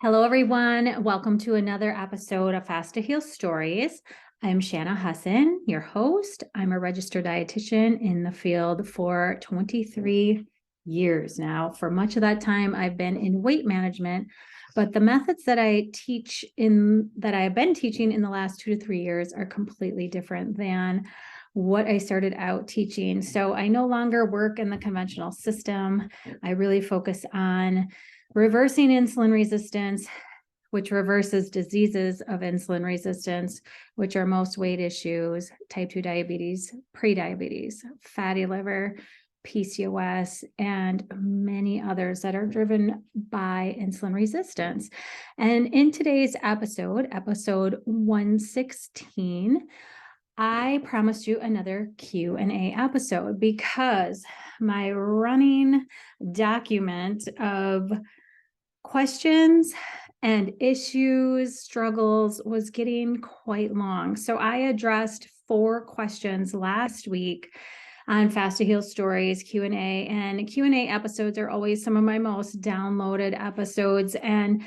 Hello, everyone. Welcome to another episode of Fast to Heal Stories. I'm Shanna Husson, your host. I'm a registered dietitian in the field for 23 years now. For much of that time, I've been in weight management, but the methods that I've been teaching in the last 2 to 3 years are completely different than what I started out teaching. So I no longer work in the conventional system. I really focus on reversing insulin resistance, which reverses diseases of insulin resistance, which are most weight issues, type 2 diabetes, prediabetes, fatty liver, PCOS, and many others that are driven by insulin resistance. And in today's episode 116, I promised you another Q&A episode because my running document of questions and issues, struggles was getting quite long. So I addressed 4 questions last week on Fast to Heal Stories Q&A, and Q&A episodes are always some of my most downloaded episodes. And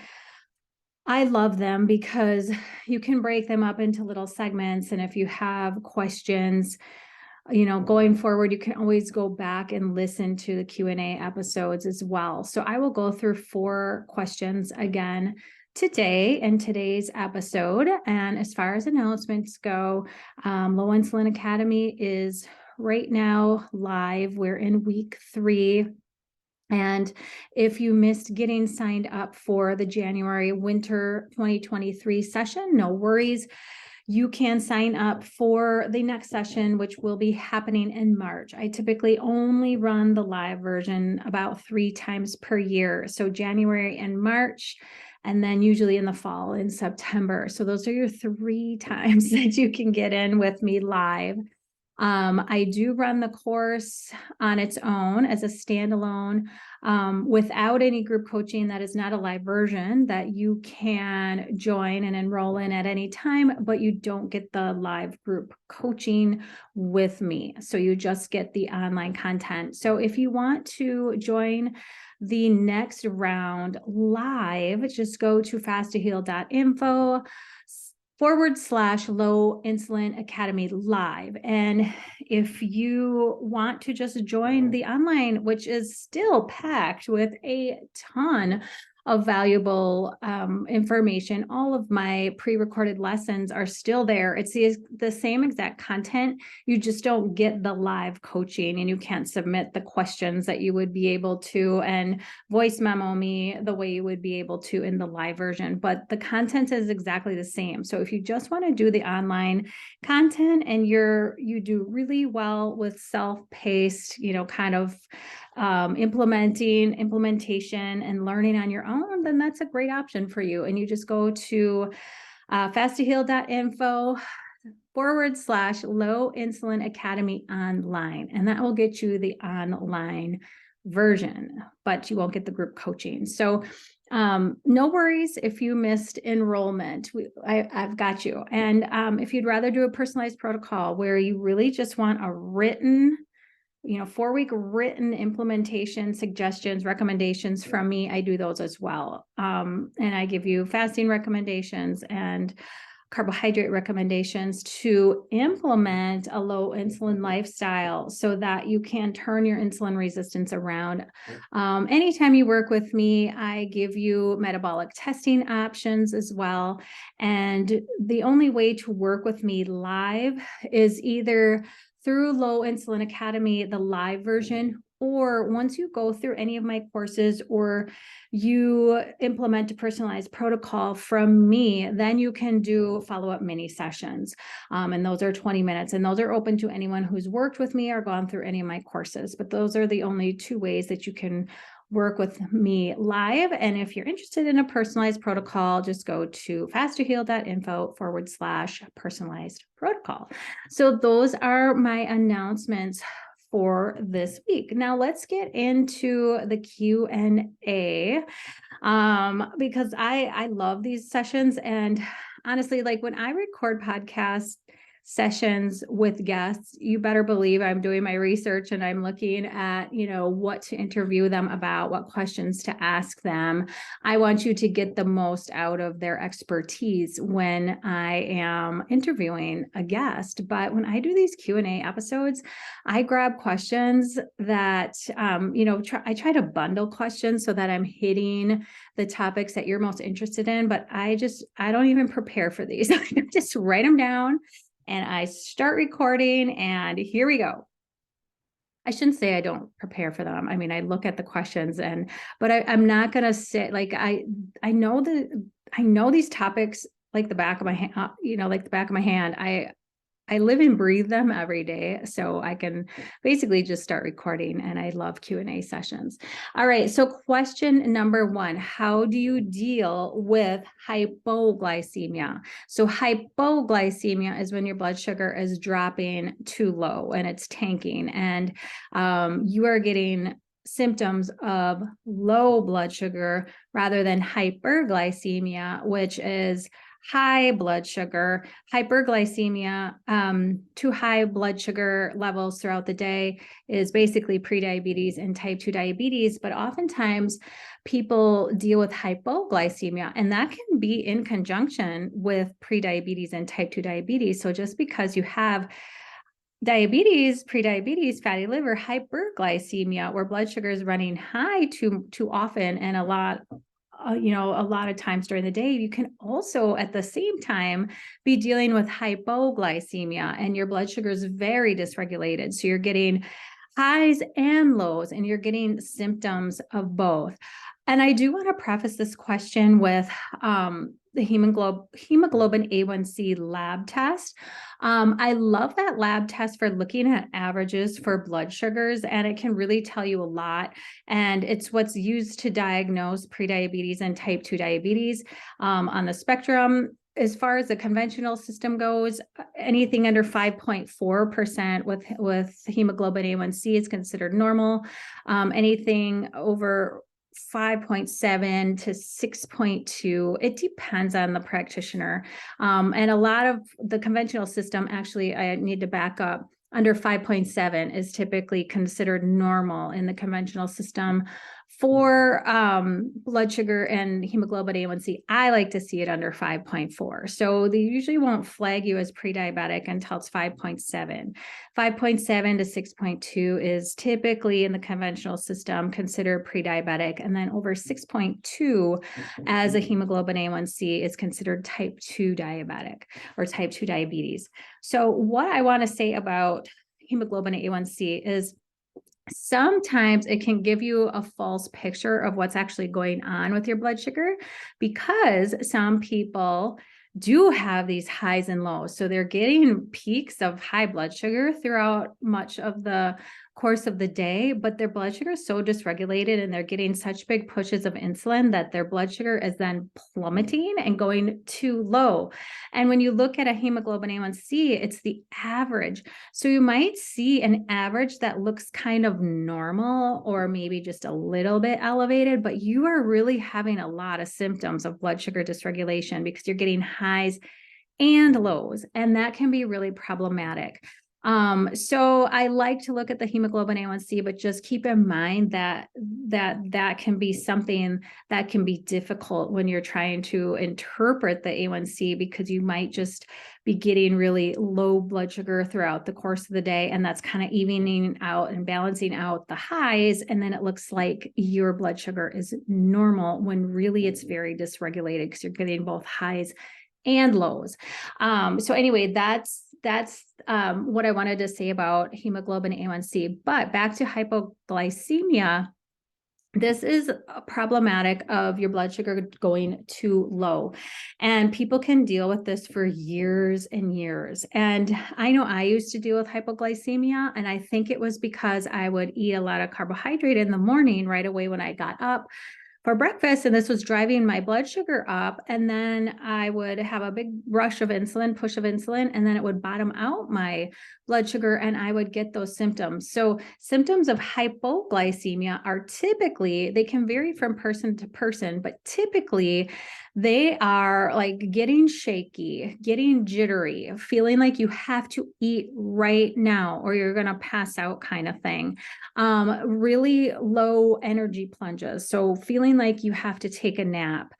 I love them because you can break them up into little segments. And if you have questions, going forward, you can always go back and listen to the Q&A episodes as well. So I will go through 4 questions again today in today's episode. And as far as announcements go, Low Insulin Academy is right now live. We're in week 3. And if you missed getting signed up for the January winter 2023 session, no worries. You can sign up for the next session, which will be happening in March. I typically only run the live version about 3 times per year. So January and March, and then usually in the fall in September. So those are your 3 times that you can get in with me live. I do run the course on its own as a standalone, without any group coaching. That is not a live version that you can join and enroll in at any time, but you don't get the live group coaching with me. So you just get the online content. So if you want to join the next round live, just go to fasttoheal.info /Low Insulin Academy live. And if you want to just join the online, which is still packed with a ton of valuable information, all of my pre-recorded lessons are still there. It's the same exact content. You just don't get the live coaching, and you can't submit the questions that you would be able to and voice memo me the way you would be able to in the live version. But the content is exactly the same. So if you just want to do the online content and you do really well with self-paced, kind of implementation and learning on your own, then that's a great option for you. And you just go to fasttoheal.info /Low Insulin Academy online, and that will get you the online version, but you won't get the group coaching. So no worries if you missed enrollment. I've got you. And if you'd rather do a personalized protocol where you really just want a written 4-week written implementation, suggestions, recommendations from me, I do those as well. And I give you fasting recommendations and carbohydrate recommendations to implement a low insulin lifestyle so that you can turn your insulin resistance around. Anytime you work with me, I give you metabolic testing options as well. And the only way to work with me live is either through Low Insulin Academy, the live version, or once you go through any of my courses or you implement a personalized protocol from me, then you can do follow-up mini sessions. And those are 20 minutes, and those are open to anyone who's worked with me or gone through any of my courses. But those are the only 2 ways that you can work with me live. And if you're interested in a personalized protocol, just go to fasttoheal.info /personalized protocol. So those are my announcements for this week. Now let's get into the Q&A, because I love these sessions. And honestly, like when I record podcasts, sessions with guests, you better believe I'm doing my research and I'm looking at, what to interview them about, what questions to ask them. I want you to get the most out of their expertise when I am interviewing a guest. But when I do these Q&A episodes, I grab questions that, I try to bundle questions so that I'm hitting the topics that you're most interested in, but I don't even prepare for these. I just write them down and I start recording, and here we go. I shouldn't say I don't prepare for them. I mean, I look at the questions but I'm not going to sit like, I know these topics like the back of my hand, like the back of my hand. I live and breathe them every day, so I can basically just start recording, and I love Q&A sessions. All right, so question number 1, how do you deal with hypoglycemia? So hypoglycemia is when your blood sugar is dropping too low and it's tanking, and you are getting symptoms of low blood sugar rather than hyperglycemia, which is high blood sugar. Hyperglycemia, too high blood sugar levels throughout the day, is basically prediabetes and type 2 diabetes. But oftentimes people deal with hypoglycemia, and that can be in conjunction with prediabetes and type 2 diabetes. So just because you have diabetes, prediabetes, fatty liver, hyperglycemia, where blood sugar is running high too often and a lot of times during the day, you can also at the same time be dealing with hypoglycemia, and your blood sugar is very dysregulated. So you're getting highs and lows, and you're getting symptoms of both. And I do want to preface this question with the hemoglobin A1C lab test. I love that lab test for looking at averages for blood sugars, and it can really tell you a lot. And it's what's used to diagnose prediabetes and type 2 diabetes on the spectrum. As far as the conventional system goes, anything under 5.4% with hemoglobin A1C is considered normal. Anything over 5.7 to 6.2. It depends on the practitioner. And a lot of the conventional system, actually, I need to back up, under 5.7 is typically considered normal in the conventional system. For blood sugar and hemoglobin A1C, I like to see it under 5.4. So they usually won't flag you as pre-diabetic until it's 5.7. 5.7 to 6.2 is typically in the conventional system considered pre-diabetic. And then over 6.2 as a hemoglobin A1C is considered type 2 diabetic or type 2 diabetes. So what I want to say about hemoglobin A1C is sometimes it can give you a false picture of what's actually going on with your blood sugar, because some people do have these highs and lows. So they're getting peaks of high blood sugar throughout much of the course of the day, but their blood sugar is so dysregulated and they're getting such big pushes of insulin that their blood sugar is then plummeting and going too low. And when you look at a hemoglobin A1C, it's the average. So you might see an average that looks kind of normal or maybe just a little bit elevated, but you are really having a lot of symptoms of blood sugar dysregulation because you're getting highs and lows, and that can be really problematic. So I like to look at the hemoglobin A1C, but just keep in mind that can be something that can be difficult when you're trying to interpret the A1C, because you might just be getting really low blood sugar throughout the course of the day, and that's kind of evening out and balancing out the highs, and then it looks like your blood sugar is normal when really it's very dysregulated because you're getting both highs and lows. So anyway, that's what I wanted to say about hemoglobin A1C. But back to hypoglycemia, this is problematic of your blood sugar going too low. And people can deal with this for years and years. And I know I used to deal with hypoglycemia, and I think it was because I would eat a lot of carbohydrate in the morning right away when I got up, for breakfast, and this was driving my blood sugar up. And then I would have a big rush of insulin, push of insulin, and then it would bottom out my blood sugar and I would get those symptoms. So symptoms of hypoglycemia are typically, they can vary from person to person, but typically they are like getting shaky, getting jittery, feeling like you have to eat right now or you're going to pass out kind of thing. Really low energy plunges. So feeling like you have to take a nap,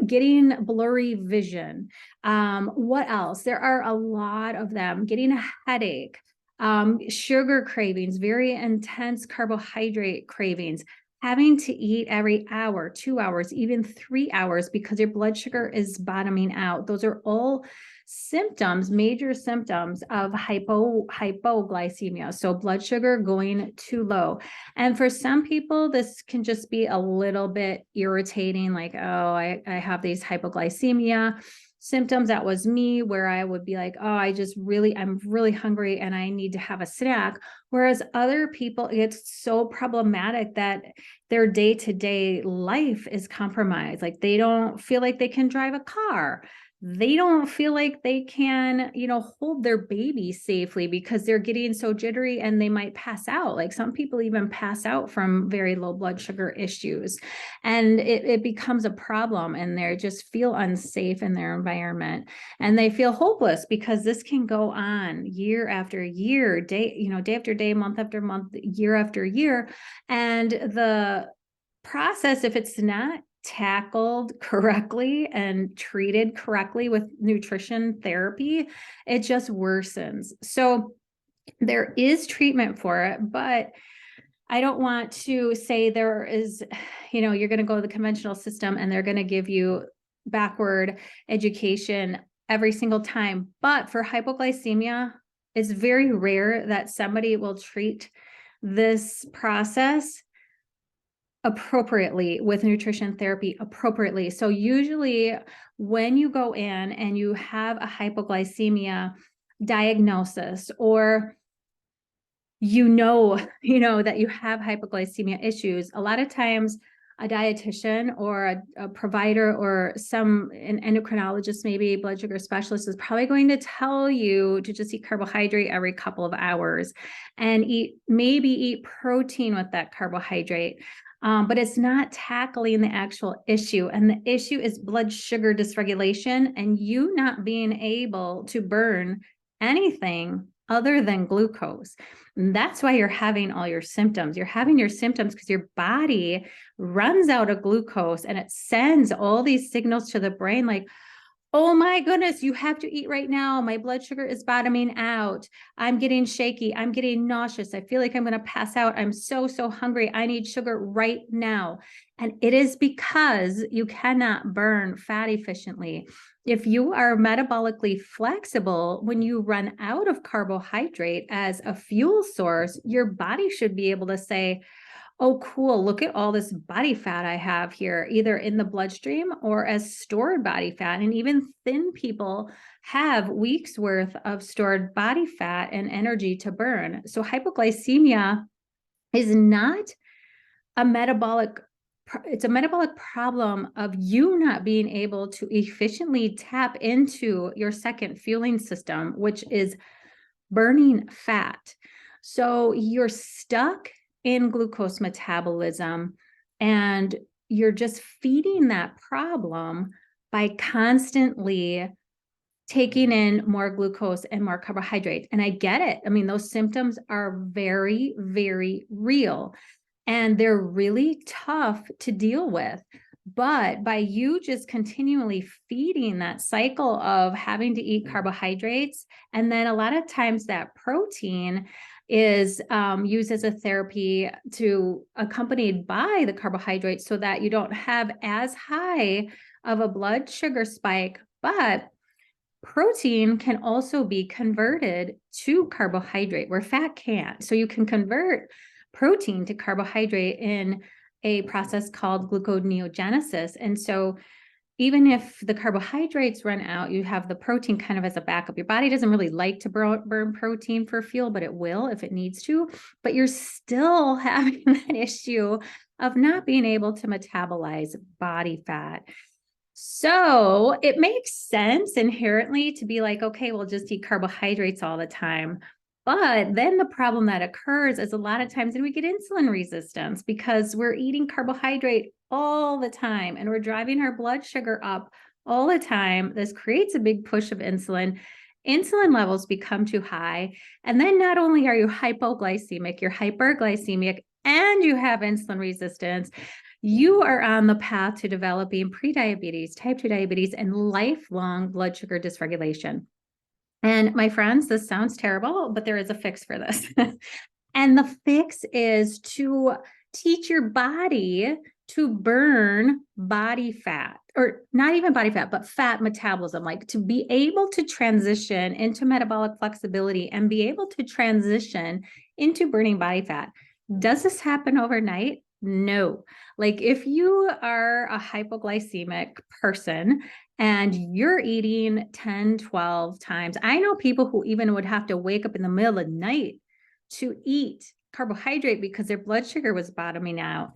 getting blurry vision. What else? There are a lot of them. Getting a headache, sugar cravings, very intense carbohydrate cravings, having to eat every hour, 2 hours, even 3 hours because your blood sugar is bottoming out. Those are all symptoms, major symptoms of hypoglycemia. So blood sugar going too low. And for some people, this can just be a little bit irritating, like, oh, I have these hypoglycemia symptoms. That was me, where I would be like, oh, I'm really hungry and I need to have a snack. Whereas other people, it's so problematic that their day-to-day life is compromised. Like they don't feel like they can drive a car. They don't feel like they can, hold their baby safely because they're getting so jittery and they might pass out. Like some people even pass out from very low blood sugar issues. And it becomes a problem and they just feel unsafe in their environment. And they feel hopeless because this can go on year after year, day after day, month after month, year after year. And the process, if it's not tackled correctly and treated correctly with nutrition therapy, it just worsens. So there is treatment for it, but I don't want to say there is, you're going to go to the conventional system and they're going to give you backward education every single time. But for hypoglycemia, it's very rare that somebody will treat this process appropriately with nutrition therapy appropriately. So usually when you go in and you have a hypoglycemia diagnosis, or that you have hypoglycemia issues, a lot of times a dietitian or a provider or an endocrinologist, maybe blood sugar specialist, is probably going to tell you to just eat carbohydrate every couple of hours and eat protein with that carbohydrate. But it's not tackling the actual issue. And the issue is blood sugar dysregulation and you not being able to burn anything other than glucose. And that's why you're having all your symptoms. You're having your symptoms because your body runs out of glucose and it sends all these signals to the brain like, oh my goodness, you have to eat right now. My blood sugar is bottoming out. I'm getting shaky. I'm getting nauseous. I feel like I'm going to pass out. I'm so hungry. I need sugar right now. And it is because you cannot burn fat efficiently. If you are metabolically flexible, when you run out of carbohydrate as a fuel source, your body should be able to say, oh, cool, look at all this body fat I have here, either in the bloodstream or as stored body fat. And even thin people have weeks worth of stored body fat and energy to burn. So hypoglycemia is not it's a metabolic problem of you not being able to efficiently tap into your second fueling system, which is burning fat. So you're stuck in glucose metabolism and you're just feeding that problem by constantly taking in more glucose and more carbohydrate. And I get it. I mean, those symptoms are very, very real and they're really tough to deal with. But by you just continually feeding that cycle of having to eat carbohydrates, and then a lot of times that protein is used as a therapy accompanied by the carbohydrates so that you don't have as high of a blood sugar spike, but protein can also be converted to carbohydrate where fat can't. So you can convert protein to carbohydrate in a process called gluconeogenesis. And so even if the carbohydrates run out, you have the protein kind of as a backup. Your body doesn't really like to burn protein for fuel, but it will if it needs to. But you're still having that issue of not being able to metabolize body fat. So it makes sense inherently to be like, okay, we'll just eat carbohydrates all the time. But then the problem that occurs is a lot of times then we get insulin resistance because we're eating carbohydrate all the time and we're driving our blood sugar up all the time. This creates a big push of insulin. Insulin levels become too high. And then not only are you hypoglycemic, you're hyperglycemic, and you have insulin resistance, you are on the path to developing prediabetes, type 2 diabetes, and lifelong blood sugar dysregulation. And my friends, this sounds terrible, but there is a fix for this. And the fix is to teach your body to burn body fat, or not even body fat, but fat metabolism, like to be able to transition into metabolic flexibility and be able to transition into burning body fat. Does this happen overnight? No. Like if you are a hypoglycemic person and you're eating 10, 12 times, I know people who even would have to wake up in the middle of the night to eat carbohydrate because their blood sugar was bottoming out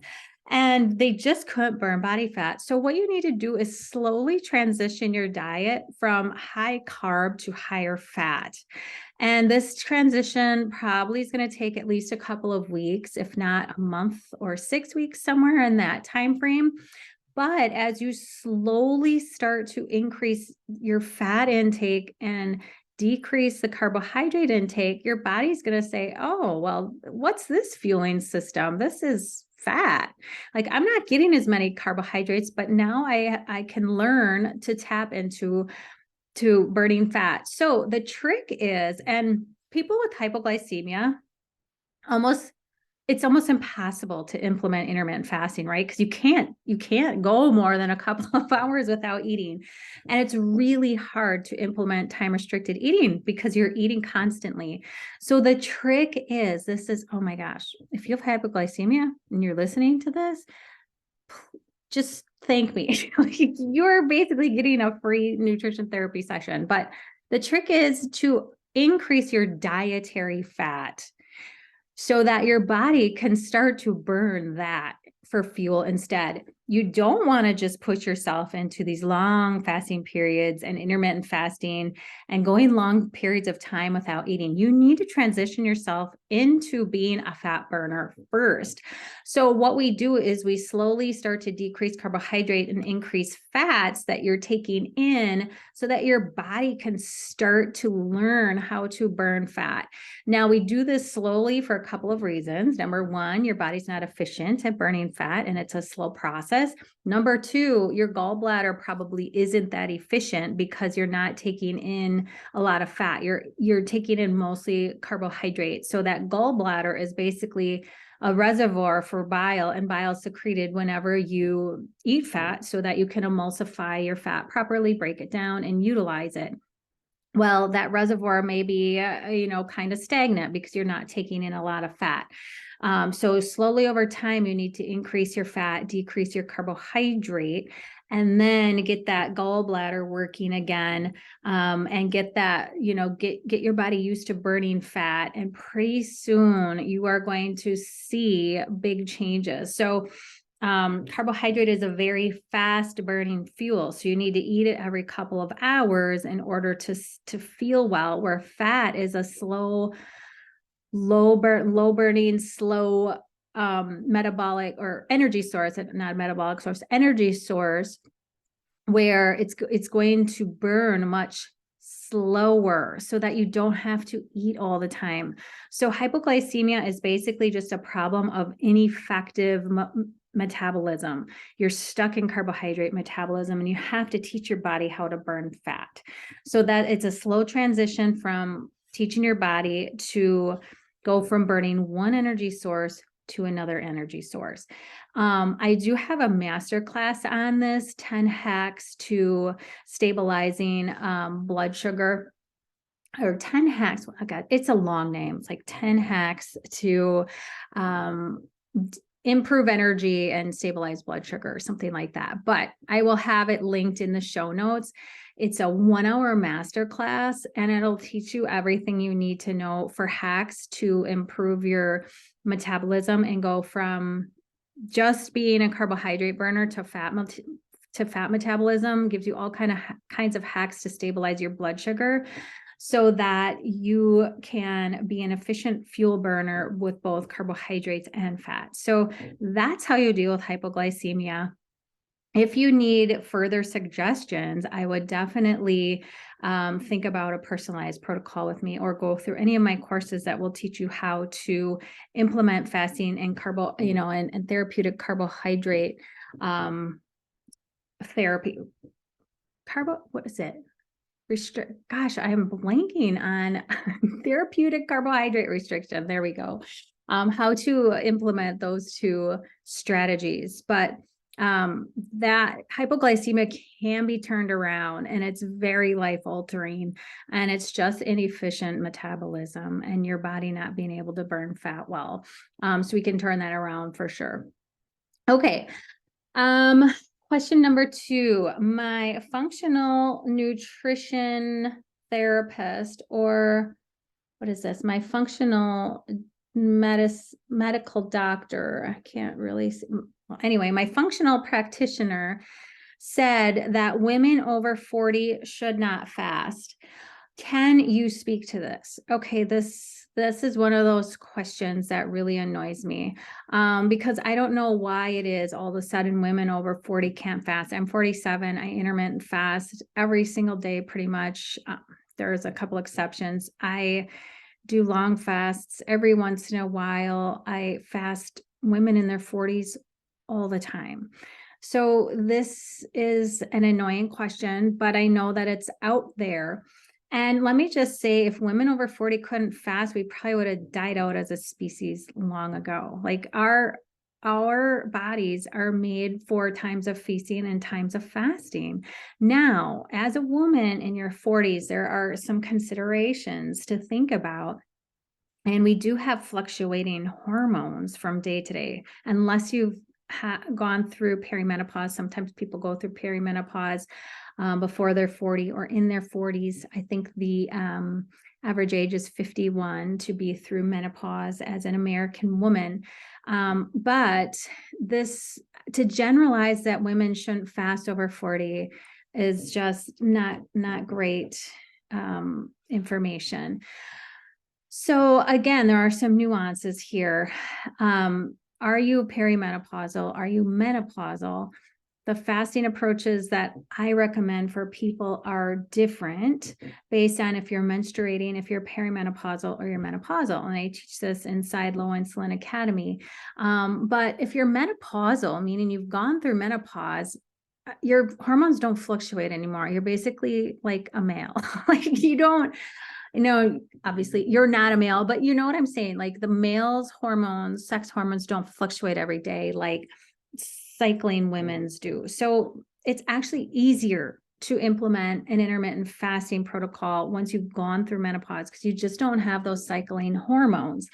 and they just couldn't burn body fat. So what you need to do is slowly transition your diet from high carb to higher fat. And this transition probably is going to take at least a couple of weeks, if not a month or 6 weeks, somewhere in that time frame. But as you slowly start to increase your fat intake and decrease the carbohydrate intake, your body's going to say, oh, well, what's this fueling system? This is fat. Like I'm not getting as many carbohydrates, but now I can learn to tap into burning fat. So the trick is, and people with hypoglycemia, it's almost impossible to implement intermittent fasting, right? Because you can't go more than a couple of hours without eating. And it's really hard to implement time restricted eating because you're eating constantly. So the trick is, oh my gosh, if you have hypoglycemia and you're listening to this, just thank me. You're basically getting a free nutrition therapy session. But the trick is to increase your dietary fat so that your body can start to burn that for fuel instead. You don't want to just push yourself into these long fasting periods and intermittent fasting and going long periods of time without eating. You need to transition yourself into being a fat burner first. So what we do is we slowly start to decrease carbohydrate and increase fats that you're taking in so that your body can start to learn how to burn fat. Now, we do this slowly for a couple of reasons. Number one, your body's not efficient at burning fat and it's a slow process. Number two, your gallbladder probably isn't that efficient because you're not taking in a lot of fat. You're taking in mostly carbohydrates. So that gallbladder is basically a reservoir for bile, and bile is secreted whenever you eat fat so that you can emulsify your fat properly, break it down, and utilize it. Well, that reservoir may be, kind of stagnant because you're not taking in a lot of fat. So slowly over time, you need to increase your fat, decrease your carbohydrate, and then get that gallbladder working again, and get that, get your body used to burning fat. And pretty soon you are going to see big changes. So carbohydrate is a very fast burning fuel. So you need to eat it every couple of hours in order to feel well, where fat is a slow, low burning, slow metabolic or energy source, not a metabolic source, energy source, where it's going to burn much slower so that you don't have to eat all the time. So hypoglycemia is basically just a problem of ineffective metabolism. You're stuck in carbohydrate metabolism and you have to teach your body how to burn fat. So that it's a slow transition from teaching your body to go from burning one energy source to another energy source. I do have a master class on this, 10 hacks to stabilizing blood sugar, or 10 hacks. Oh God, it's a long name. It's like 10 hacks to improve energy and stabilize blood sugar or something like that. But I will have it linked in the show notes. It's a 1-hour masterclass, and it'll teach you everything you need to know for hacks to improve your metabolism and go from just being a carbohydrate burner to fat metabolism. Gives you all kinds of hacks to stabilize your blood sugar, so that you can be an efficient fuel burner with both carbohydrates and fat. So that's how you deal with hypoglycemia. If you need further suggestions, I would definitely think about a personalized protocol with me, or go through any of my courses that will teach you how to implement fasting and and therapeutic carbohydrate therapy. What is it? Gosh, I'm blanking on therapeutic carbohydrate restriction. There we go. How to implement those two strategies. But that hypoglycemia can be turned around, and it's very life altering, and it's just inefficient metabolism and your body not being able to burn fat well. So we can turn that around for sure. Okay. Question number 2, my functional nutrition therapist, or what is this? My functional medical doctor. I can't really see. Well, anyway, my functional practitioner said that women over 40 should not fast. Can you speak to this? Okay, this is one of those questions that really annoys me, because I don't know why it is all of a sudden women over 40 can't fast. I'm 47. I intermittent fast every single day, pretty much. There's a couple exceptions. I do long fasts every once in a while. I fast women in their 40s all the time. So this is an annoying question, but I know that it's out there. And let me just say, if women over 40 couldn't fast, we probably would have died out as a species long ago. Like our bodies are made for times of feasting and times of fasting. Now, as a woman in your 40s, there are some considerations to think about. And we do have fluctuating hormones from day to day, unless you've gone through perimenopause. Sometimes people go through perimenopause before they're 40 or in their 40s. I think the average age is 51 to be through menopause as an American woman. But to generalize that women shouldn't fast over 40 is just not great information. So again, there are some nuances here. Are you perimenopausal? Are you menopausal? The fasting approaches that I recommend for people are different based on if you're menstruating, if you're perimenopausal, or you're menopausal. And I teach this inside Low Insulin Academy. But if you're menopausal, meaning you've gone through menopause, your hormones don't fluctuate anymore. You're basically like a male. Like you don't, obviously you're not a male, but you know what I'm saying? Like the male's hormones, sex hormones don't fluctuate every day like cycling women's do. So it's actually easier to implement an intermittent fasting protocol once you've gone through menopause, because you just don't have those cycling hormones.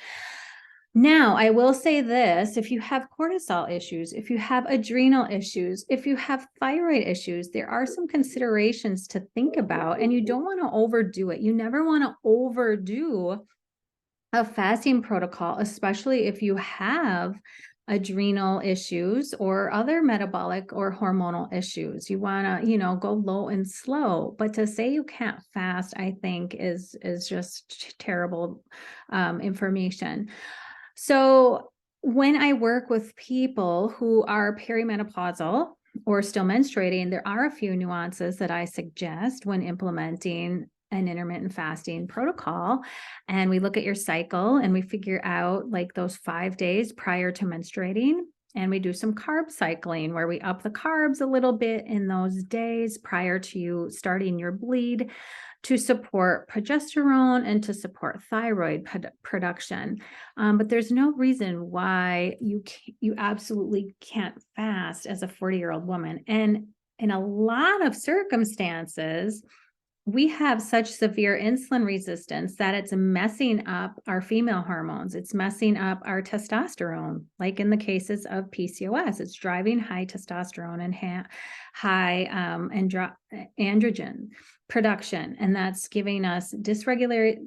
Now, I will say this, if you have cortisol issues, if you have adrenal issues, if you have thyroid issues, there are some considerations to think about, and you don't want to overdo it. You never want to overdo a fasting protocol, especially if you have adrenal issues or other metabolic or hormonal issues. You want to, go low and slow. But to say you can't fast, I think is just terrible information. So when I work with people who are perimenopausal or still menstruating, there are a few nuances that I suggest when implementing an intermittent fasting protocol. And we look at your cycle and we figure out like those 5 days prior to menstruating. And we do some carb cycling where we up the carbs a little bit in those days prior to you starting your bleed, to support progesterone and to support thyroid production. But there's no reason why you absolutely can't fast as a 40-year-old woman. And in a lot of circumstances, we have such severe insulin resistance that it's messing up our female hormones. It's messing up our testosterone, like in the cases of PCOS. It's driving high testosterone and high androgen production, and that's giving us dysregulated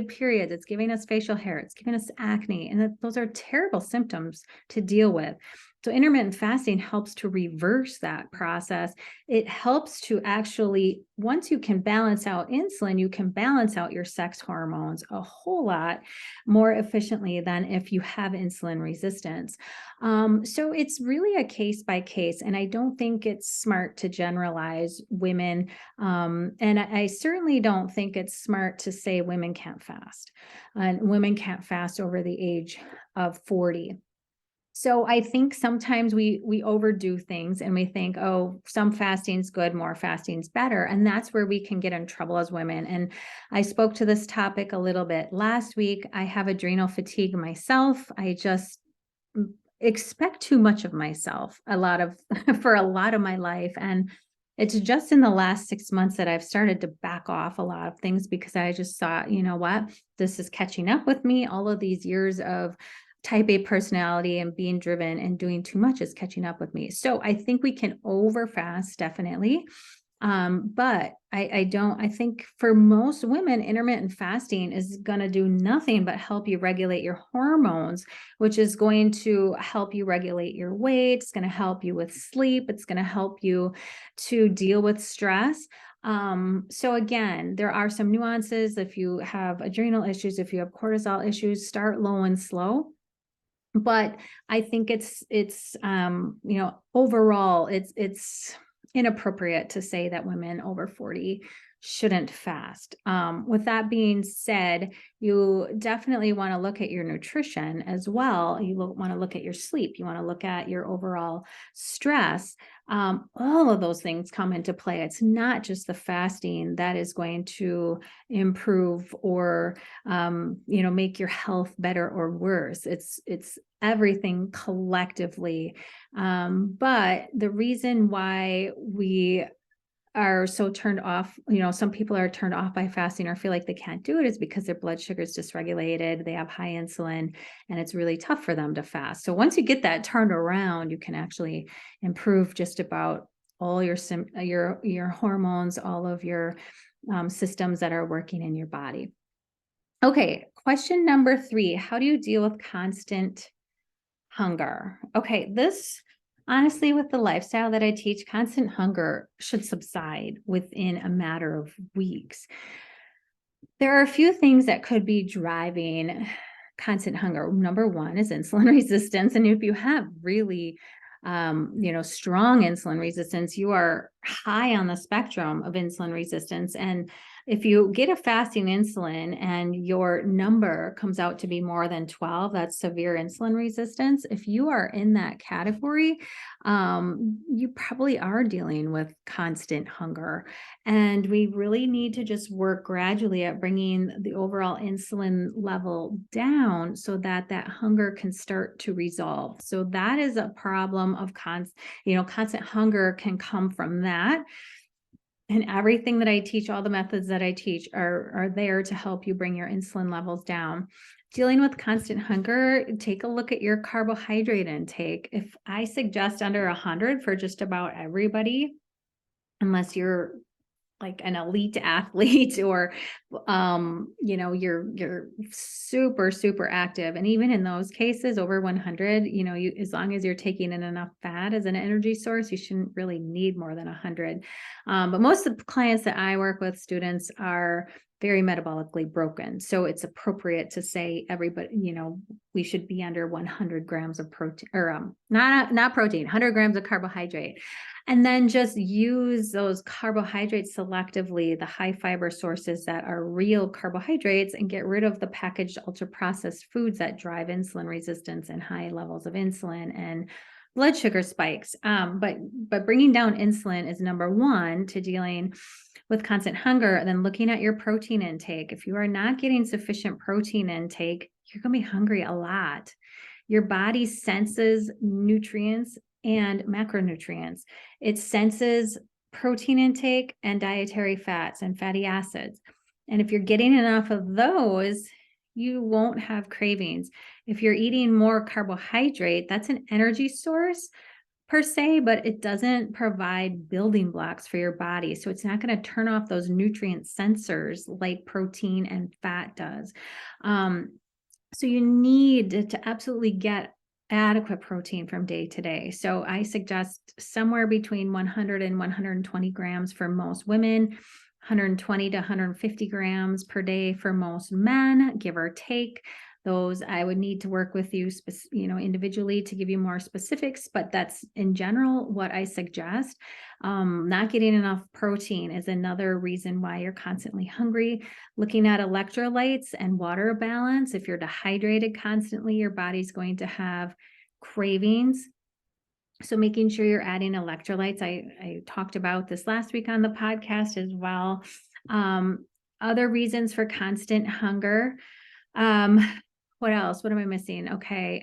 periods. It's giving us facial hair. It's giving us acne, and those are terrible symptoms to deal with. So intermittent fasting helps to reverse that process. It helps to actually, once you can balance out insulin, you can balance out your sex hormones a whole lot more efficiently than if you have insulin resistance. So it's really a case by case, and I don't think it's smart to generalize women. And I certainly don't think it's smart to say women can't fast, and women can't fast over the age of 40. So I think sometimes we overdo things and we think, oh, some fasting's good, more fasting's better. And that's where we can get in trouble as women. And I spoke to this topic a little bit last week. I have adrenal fatigue myself. I just expect too much of myself for a lot of my life. And it's just in the last 6 months that I've started to back off a lot of things, because I just thought, you know what, this is catching up with me. All of these years of type A personality and being driven and doing too much is catching up with me. So I think we can overfast, definitely. But I think for most women, intermittent fasting is going to do nothing but help you regulate your hormones, which is going to help you regulate your weight. It's going to help you with sleep. It's going to help you to deal with stress. So again, there are some nuances. If you have adrenal issues, if you have cortisol issues, start low and slow. But I think it's overall, it's inappropriate to say that women over 40 shouldn't fast. With that being said, you definitely want to look at your nutrition as well. You want to look at your sleep. You want to look at your overall stress. All of those things come into play. It's not just the fasting that is going to improve or, make your health better or worse. It's everything collectively. But the reason why we are so turned off, some people are turned off by fasting or feel like they can't do it, is because their blood sugar is dysregulated. They have high insulin, and it's really tough for them to fast. So once you get that turned around, you can actually improve just about all your hormones, all of your systems that are working in your body. Okay, question number 3, how do you deal with constant hunger? Okay, this, honestly, with the lifestyle that I teach, constant hunger should subside within a matter of weeks. There are a few things that could be driving constant hunger. Number one is insulin resistance. And if you have really, strong insulin resistance, you are high on the spectrum of insulin resistance. And if you get a fasting insulin and your number comes out to be more than 12, that's severe insulin resistance. If you are in that category, you probably are dealing with constant hunger. And we really need to just work gradually at bringing the overall insulin level down so that that hunger can start to resolve. So that is a problem of constant hunger can come from that. And everything that I teach, all the methods that I teach are there to help you bring your insulin levels down. Dealing with constant hunger, take a look at your carbohydrate intake. If I suggest under 100 for just about everybody, unless you're like an elite athlete or, you're super, super active. And even in those cases over 100, as long as you're taking in enough fat as an energy source, you shouldn't really need more than 100. But most of the clients that I work with, students, are very metabolically broken. So it's appropriate to say everybody, we should be under 100 grams of protein, or not protein, 100 grams of carbohydrate. And then just use those carbohydrates selectively, the high fiber sources that are real carbohydrates, and get rid of the packaged ultra processed foods that drive insulin resistance and high levels of insulin and blood sugar spikes. But bringing down insulin is number one to dealing with constant hunger. And then looking at your protein intake. If you are not getting sufficient protein intake, you're going to be hungry a lot. Your body senses nutrients and macronutrients. It senses protein intake and dietary fats and fatty acids. And if you're getting enough of those, you won't have cravings. If you're eating more carbohydrate, that's an energy source per se, but it doesn't provide building blocks for your body. So it's not going to turn off those nutrient sensors like protein and fat does. So you need to absolutely get adequate protein from day to day. So I suggest somewhere between 100 and 120 grams for most women, 120 to 150 grams per day for most men, give or take. Those I would need to work with you, individually to give you more specifics, but that's in general what I suggest. Not getting enough protein is another reason why you're constantly hungry. Looking at electrolytes and water balance. If you're dehydrated constantly, your body's going to have cravings. So making sure you're adding electrolytes. I talked about this last week on the podcast as well. Other reasons for constant hunger. What else? What am I missing? Okay.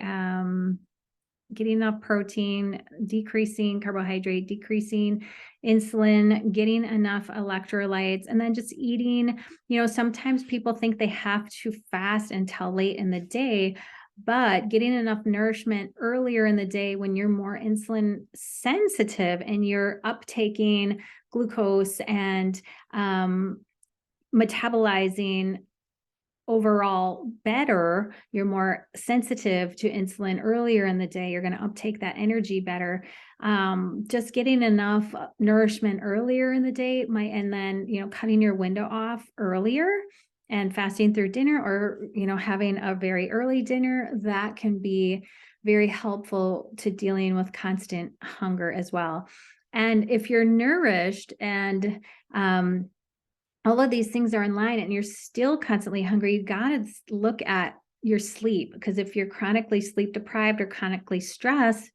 Getting enough protein, decreasing carbohydrate, decreasing insulin, getting enough electrolytes, and then just eating. Sometimes people think they have to fast until late in the day, but getting enough nourishment earlier in the day when you're more insulin sensitive and you're uptaking glucose and metabolizing overall better, you're more sensitive to insulin earlier in the day, you're going to uptake that energy better. Just getting enough nourishment earlier in the day and then, cutting your window off earlier and fasting through dinner, or, having a very early dinner, that can be very helpful to dealing with constant hunger as well. And if you're nourished and, all of these things are in line and you're still constantly hungry, you got to look at your sleep, because if you're chronically sleep deprived or chronically stressed,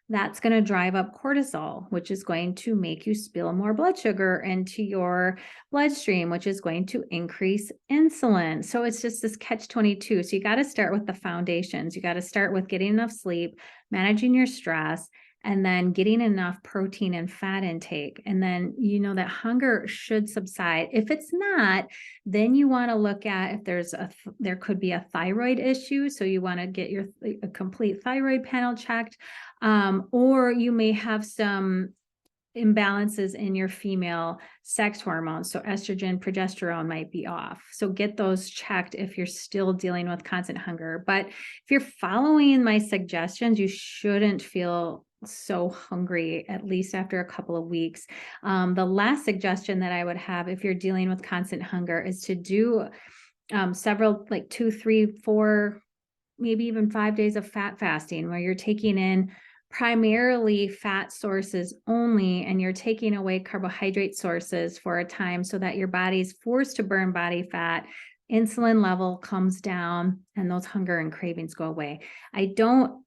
that's going to drive up cortisol, which is going to make you spill more blood sugar into your bloodstream, which is going to increase insulin. So it's just this catch-22. So you got to start with the foundations. You got to start with getting enough sleep, managing your stress, and then getting enough protein and fat intake. And then, that hunger should subside. If it's not, then you want to look at if there could be a thyroid issue. So you want to get a complete thyroid panel checked, or you may have some imbalances in your female sex hormones. So estrogen, progesterone might be off. So get those checked if you're still dealing with constant hunger. But if you're following my suggestions, you shouldn't feel so hungry, at least after a couple of weeks. The last suggestion that I would have if you're dealing with constant hunger is to do several, like 2, 3, 4, maybe even 5 days of fat fasting, where you're taking in primarily fat sources only, and you're taking away carbohydrate sources for a time so that your body's forced to burn body fat, insulin level comes down, and those hunger and cravings go away. I don't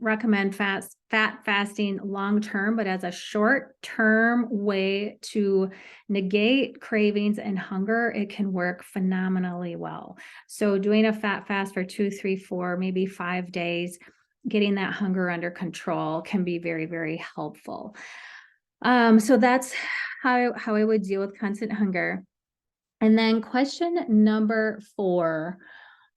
recommend fat fasting long-term, but as a short-term way to negate cravings and hunger, it can work phenomenally well. So doing a fat fast for 2, 3, 4, maybe 5 days, getting that hunger under control can be very, very helpful. So that's how I would deal with constant hunger. And then question number 4,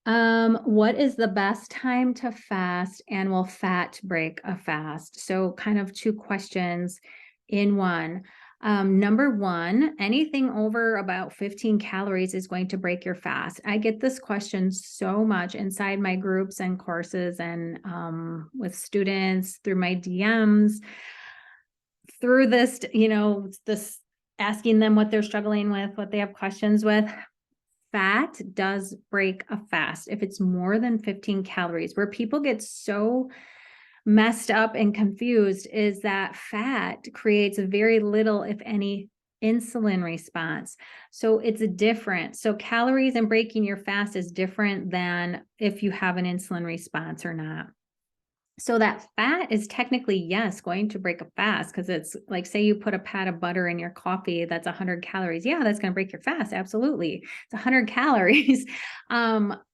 what is the best time to fast, and will fat break a fast? So kind of 2 questions in one. Number 1, anything over about 15 calories is going to break your fast. I get this question so much inside my groups and courses, and with students, through my DMs, through this, this asking them what they're struggling with, what they have questions with. Fat does break a fast if it's more than 15 calories. Where people get so messed up and confused is that fat creates very little, if any, insulin response. So it's different. So calories and breaking your fast is different than if you have an insulin response or not. So that fat is technically, yes, going to break a fast, because it's like, say you put a pat of butter in your coffee, that's 100 calories. Yeah, that's going to break your fast. Absolutely. It's 100 calories.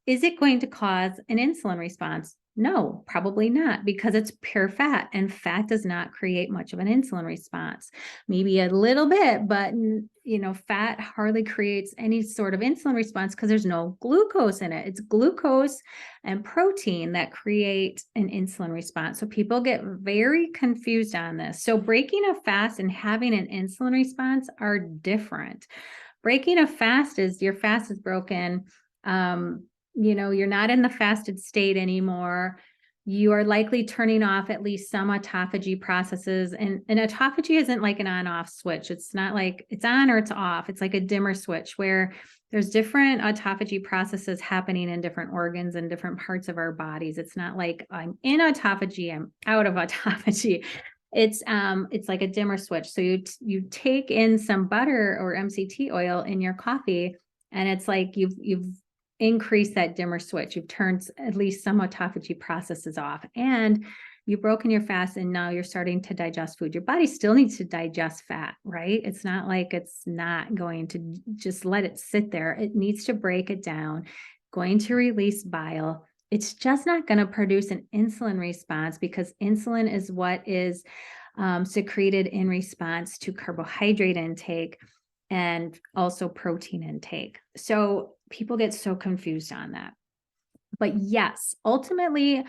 Is it going to cause an insulin response? No, probably not, because it's pure fat, and fat does not create much of an insulin response. Maybe a little bit, but fat hardly creates any sort of insulin response because there's no glucose in it. It's glucose and protein that create an insulin response. So people get very confused on this. So breaking a fast and having an insulin response are different. Breaking a fast is your fast is broken. You're not in the fasted state anymore. You are likely turning off at least some autophagy processes. And autophagy isn't like an on-off switch. It's not like it's on or it's off. It's like a dimmer switch where there's different autophagy processes happening in different organs and different parts of our bodies. It's not like I'm in autophagy, I'm out of autophagy. It's like a dimmer switch. So you take in some butter or MCT oil in your coffee, and it's like you've increased that dimmer switch. You've turned at least some autophagy processes off, and you've broken your fast, and now you're starting to digest food. Your body still needs to digest fat, right? It's not like it's not going to just let it sit there. It needs to break it down, going to release bile. It's just not going to produce an insulin response because insulin is what is secreted in response to carbohydrate intake and also protein intake. So people get so confused on that. But yes, ultimately,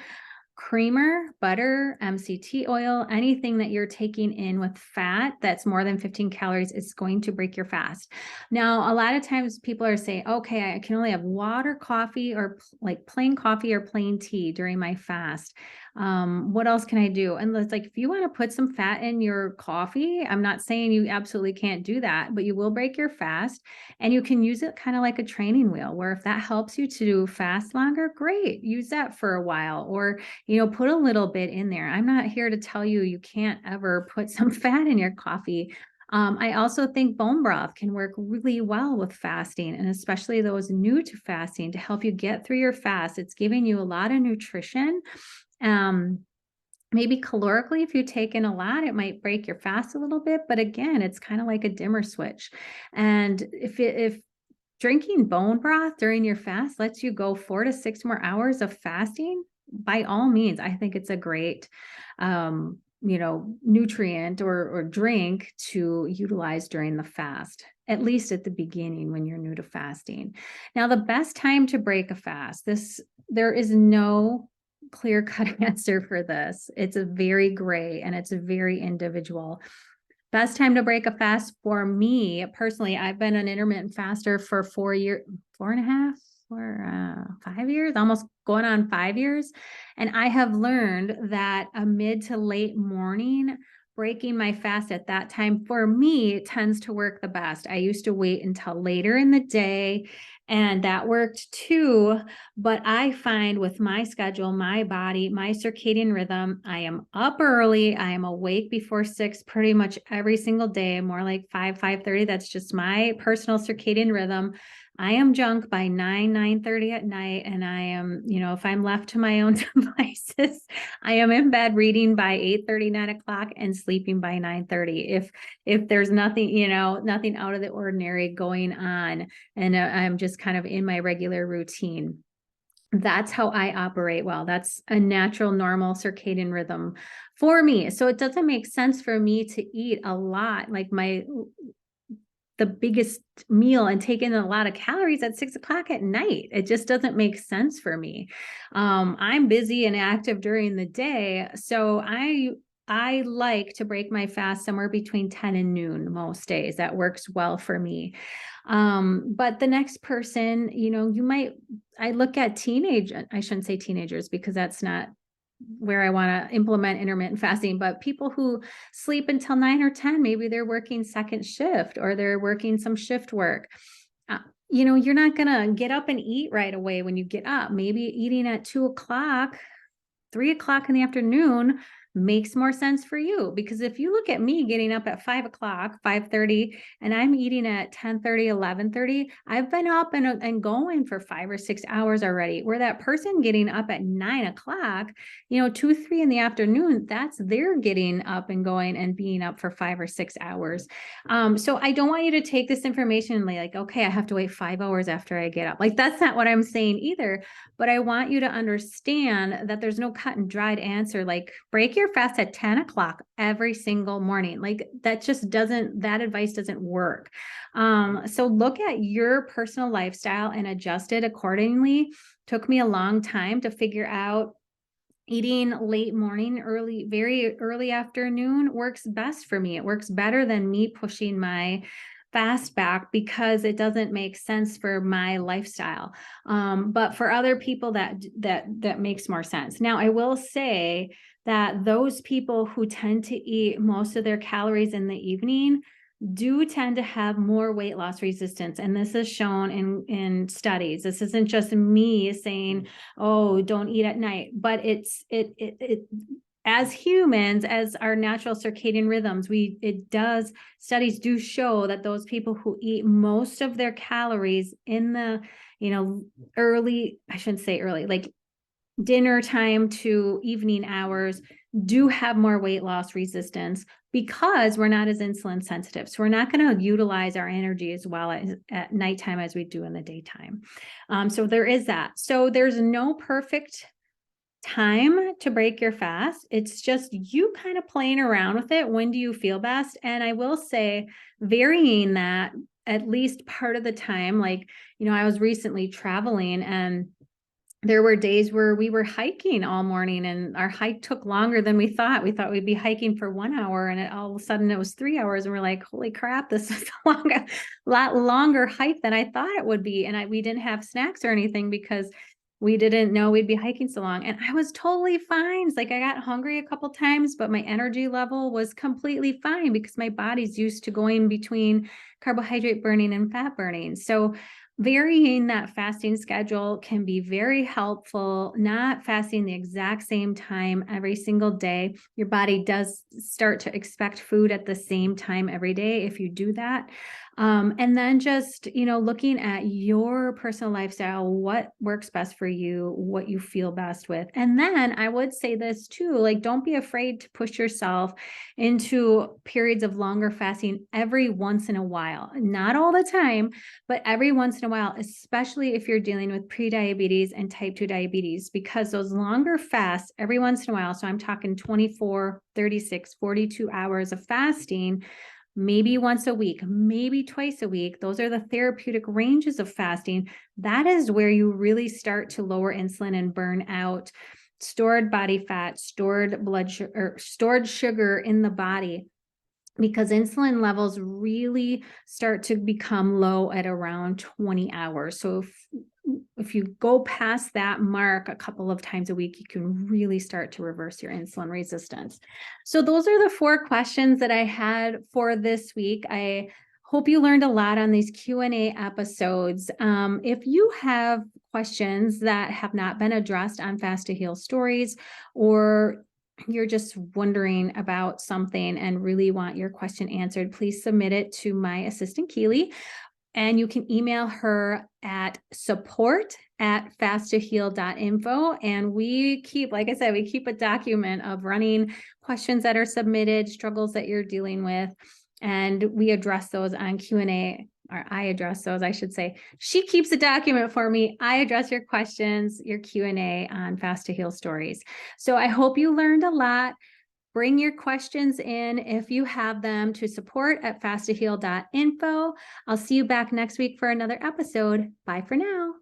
creamer, butter, MCT oil, anything that you're taking in with fat that's more than 15 calories is going to break your fast. Now, a lot of times people are saying, okay, I can only have water, coffee, or like plain coffee or plain tea during my fast. What else can I do? And it's like, if you want to put some fat in your coffee, I'm not saying you absolutely can't do that, but you will break your fast, and you can use it kind of like a training wheel, where if that helps you to fast longer, great, use that for a while, or put a little bit in there. I'm not here to tell you you can't ever put some fat in your coffee. I also think bone broth can work really well with fasting, and especially those new to fasting, to help you get through your fast. It's giving you a lot of nutrition. Maybe calorically, if you take in a lot, it might break your fast a little bit, but again, it's kind of like a dimmer switch. And if drinking bone broth during your fast lets you go 4 to 6 more hours of fasting, by all means, I think it's a great, nutrient or drink to utilize during the fast, at least at the beginning when you're new to fasting. Now, the best time to break a fast, there is no clear-cut answer for this. It's a very gray, and it's a very individual. Best time to break a fast for me personally, I've been an intermittent faster for 4 years, 4.5, 5 years, almost going on 5 years. And I have learned that a mid to late morning, breaking my fast at that time for me tends to work the best. I used to wait until later in the day, and that worked too. But I find with my schedule, my body, my circadian rhythm, I am up early. I am awake before 6 pretty much every single day, more like 5:30. That's just my personal circadian rhythm. I am junk by 9:30 at night. And I am, if I'm left to my own devices, I am in bed reading by 8:30, 9 o'clock, and sleeping by 9:30. If there's nothing, nothing out of the ordinary going on, and I'm just kind of in my regular routine. That's how I operate well. That's a natural, normal circadian rhythm for me. So it doesn't make sense for me to eat a lot, like the biggest meal, and take in a lot of calories at 6 o'clock at night. It just doesn't make sense for me. I'm busy and active during the day. So I like to break my fast somewhere between 10 and noon most days. That works well for me. But the next person, I look at I shouldn't say teenagers, because that's not where I want to implement intermittent fasting, but people who sleep until 9 or 10, maybe they're working second shift, or they're working some shift work. You're not going to get up and eat right away when you get up. Maybe eating at 2 o'clock, 3 o'clock in the afternoon makes more sense for you. Because if you look at me getting up at 5 o'clock, 5:30, and I'm eating at 10:30, 11:30, I've been up and going for 5 or 6 hours already. Where that person getting up at 9 o'clock, 2, 3 in the afternoon, that's they're getting up and going and being up for 5 or 6 hours. So I don't want you to take this information and like, okay, I have to wait 5 hours after I get up. Like, that's not what I'm saying either. But I want you to understand that there's no cut and dried answer. Like, break your fast at 10 o'clock every single morning. Like, that advice doesn't work. So look at your personal lifestyle and adjust it accordingly. Took me a long time to figure out eating late morning, very early afternoon works best for me. It works better than me pushing my fast back because it doesn't make sense for my lifestyle. But for other people that makes more sense. Now, I will say that those people who tend to eat most of their calories in the evening do tend to have more weight loss resistance. And this is shown in studies. This isn't just me saying, oh, don't eat at night, but it as humans, as our natural circadian rhythms, studies do show that those people who eat most of their calories in the, early, I shouldn't say early, like dinner time to evening hours, do have more weight loss resistance because we're not as insulin sensitive. So we're not going to utilize our energy as well at nighttime as we do in the daytime. So there is that. So there's no perfect time to break your fast. It's just you kind of playing around with it. When do you feel best? And I will say, varying that at least part of the time. Like, I was recently traveling and there were days where we were hiking all morning and our hike took longer than we thought. We thought we'd be hiking for 1 hour and all of a sudden it was 3 hours. And we're like, holy crap, this is a lot longer hike than I thought it would be. And we didn't have snacks or anything because we didn't know we'd be hiking so long. And I was totally fine. It's like I got hungry a couple times, but my energy level was completely fine because my body's used to going between carbohydrate burning and fat burning. So varying that fasting schedule can be very helpful. Not fasting the exact same time every single day. Your body does start to expect food at the same time every day if you do that. And then just, looking at your personal lifestyle, what works best for you, what you feel best with. And then I would say this too, like, don't be afraid to push yourself into periods of longer fasting every once in a while. Not all the time, but every once in a while, especially if you're dealing with prediabetes and type 2 diabetes, because those longer fasts every once in a while, so I'm talking 24, 36, 42 hours of fasting, maybe once a week, maybe twice a week. Those are the therapeutic ranges of fasting. That is where you really start to lower insulin and burn out stored body fat, stored blood sugar, stored sugar in the body, because insulin levels really start to become low at around 20 hours. So if you go past that mark a couple of times a week, you can really start to reverse your insulin resistance. So those are the 4 questions that I had for this week. I hope you learned a lot on these Q&A episodes. If you have questions that have not been addressed on Fast to Heal Stories, or you're just wondering about something and really want your question answered, please submit it to my assistant, Keely. And you can email her at support@fasttoheal.info. And we keep, like I said, we keep a document of running questions that are submitted, struggles that you're dealing with, and we address those on Q&A, or I address those, I should say. She keeps a document for me. I address your questions, your Q&A on Fast to Heal Stories. So I hope you learned a lot. Bring your questions in if you have them to support@fasttoheal.info. I'll see you back next week for another episode. Bye for now.